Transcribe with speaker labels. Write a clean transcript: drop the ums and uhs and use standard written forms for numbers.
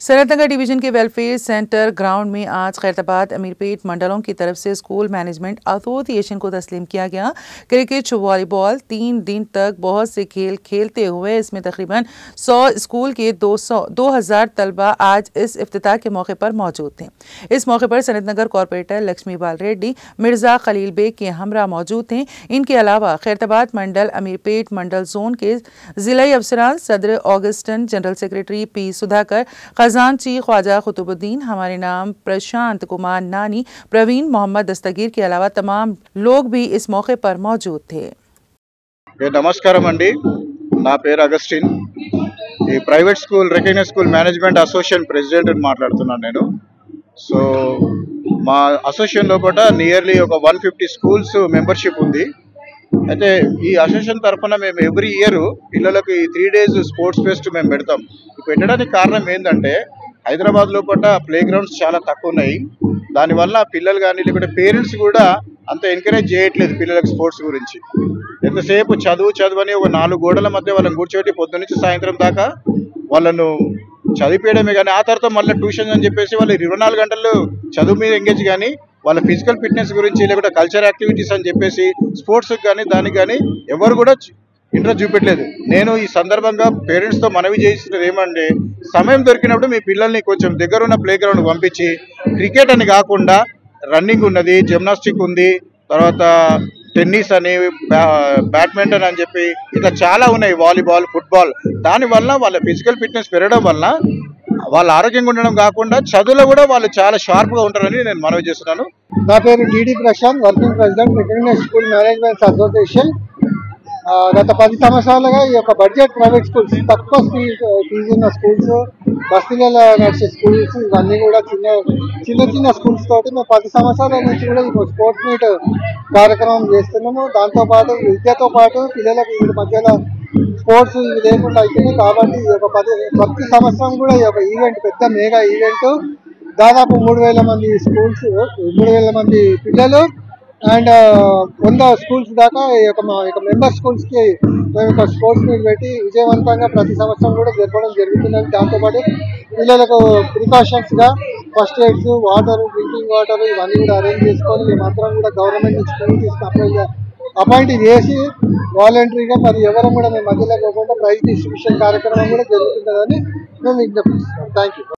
Speaker 1: Sanathnagar division के welfare centre ground में आज खैरताबाद अमीरपेट मंडलों की तरफ से स्कूल मैनेजमेंट एसोसिएशन को तस्लीम किया गया। क्रिकेट, वॉलीबॉल 3 दिन तक बहुत से खेल खेलते हुए इसमें तकरीबन 100 स्कूल के 2000 तलबा आज इस इफ्तिताह के मौके पर मौजूद थे। इस मौके पर सनतनगर कॉर्पोरेटर लक्ष्मीबाल रेड्डी, मिर्जा खलील बेग के हमरा मौजूद थे। इनके अलावा खैरताबाद मंडल, अमीरपेट मंडल जोन के जिला अफसरान, सदर Augustine, general secretary P Sudhakar, खजानची ख्वाजा कुतुबुद्दीन, हमारे नाम प्रशांत कुमार नानी, प्रवीण मोहम्मद दस्तगीर के अलावा तमाम लोग भी इस मौके पर मौजूद थे।
Speaker 2: नमस्कारम अंडी, ना पेరు అగస్టిన్, ఈ private school recognized school management association president అని మాట్లాడుతున్నాను నేను. సో మా అసోసియేషన్ లోపల నియర్లీ ఒక 150 స్కూల్స్ మెంబర్షిప్ ఉంది. అయితే ఈ అసోసియేషన్ తరఫున మేము ఎవ్రీ ఇయర్ పిల్లలకు ఈ 3 days స్పోర్ట్స్ ఫెస్ట్ మేము పెడతాం. పెట్టడానికి కారణం ఏంటంటే హైదరాబాద్ లోపల ప్లే గ్రౌండ్స్ చాలా తక్కువ ఉన్నాయి. దానివల్ల పిల్లలు కానీ లేకుంటే పేరెంట్స్ కూడా అంత ఎంకరేజ్ చేయట్లేదు పిల్లలకు స్పోర్ట్స్ గురించి. ఎంతసేపు చదువు అని ఒక 4 గోడల మధ్య వాళ్ళని కూర్చోబెట్టి పొద్దు నుంచి సాయంత్రం దాకా వాళ్ళను చదివేయడమే కానీ ఆ తర్వాత మళ్ళీ ట్యూషన్ అని చెప్పేసి వాళ్ళు 24 గంటలు చదువు మీద ఎంగేజ్ కానీ వాళ్ళ ఫిజికల్ ఫిట్నెస్ గురించి లేకుంటే కల్చర్ యాక్టివిటీస్ అని చెప్పేసి స్పోర్ట్స్కి కానీ దానికి కానీ ఎవరు కూడా ఇంట్రెస్ట్ చూపెట్టలేదు. నేను ఈ సందర్భంగా పేరెంట్స్తో మనవి చేస్తున్నది ఏమంటే, సమయం దొరికినప్పుడు మీ పిల్లల్ని కొంచెం దగ్గరున్న ప్లే గ్రౌండ్ పంపించి క్రికెట్ అని కాకుండా రన్నింగ్ ఉన్నది, జిమ్నాస్టిక్ ఉంది, తర్వాత టెన్నిస్ అని, బ్యాడ్మింటన్ అని చెప్పి ఇట్లా చాలా ఉన్నాయి, వాలీబాల్, ఫుట్బాల్. దానివల్ల వాళ్ళ ఫిజికల్ ఫిట్నెస్ పెరగడం వల్ల వాళ్ళ ఆరోగ్యంగా ఉండడం కాకుండా చదువులో కూడా వాళ్ళు చాలా షార్ప్గా ఉంటారని నేను మనవి చేస్తున్నాను.
Speaker 3: నా పేరు DD Prashanth, working president recognized school management association. గత 10 సంవత్సరాలుగా ఈ యొక్క బడ్జెట్ ప్రైవేట్ స్కూల్స్, తక్కువ ఫీజు ఉన్న స్కూల్స్, బస్తీలలో నడిచే స్కూల్స్, ఇవన్నీ కూడా చిన్న స్కూల్స్ తోటి మేము 10 సంవత్సరాల నుంచి కూడా ఈ స్పోర్ట్స్ మీట్ కార్యక్రమం చేస్తున్నాము. దాంతోపాటు విద్యతో పాటు పిల్లలకు ఈ మధ్యలో స్పోర్ట్స్ ఇవి లేకుండా అవుతుంది. కాబట్టి ఈ యొక్క ప్రతి సంవత్సరం కూడా ఈ యొక్క ఈవెంట్, పెద్ద మెగా ఈవెంట్, దాదాపు 3000 మంది స్కూల్స్, 3000 మంది పిల్లలు అండ్ 100 స్కూల్స్ దాకా మా యొక్క మెంబర్ స్కూల్స్కి మేము ఒక స్పోర్ట్స్ మీట్ పెట్టి విజయవంతంగా ప్రతి సంవత్సరం కూడా జరపడం జరుగుతున్నది. దాంతోపాటు పిల్లలకు ప్రికాషన్స్గా first aids, water, drinking water ఇవన్నీ కూడా అరేంజ్ చేసుకొని మేమందరం కూడా గవర్నమెంట్ నుంచి కమిటీస్ని అపాయింట్ చేసి వాలంటరీగా మరి ఎవరు కూడా మేము మధ్యలో పోకుండా ప్రైజ్ డిస్ట్రిబ్యూషన్ కార్యక్రమం కూడా జరుగుతుందని మేము విజ్ఞప్తిస్తున్నాం. Thank you.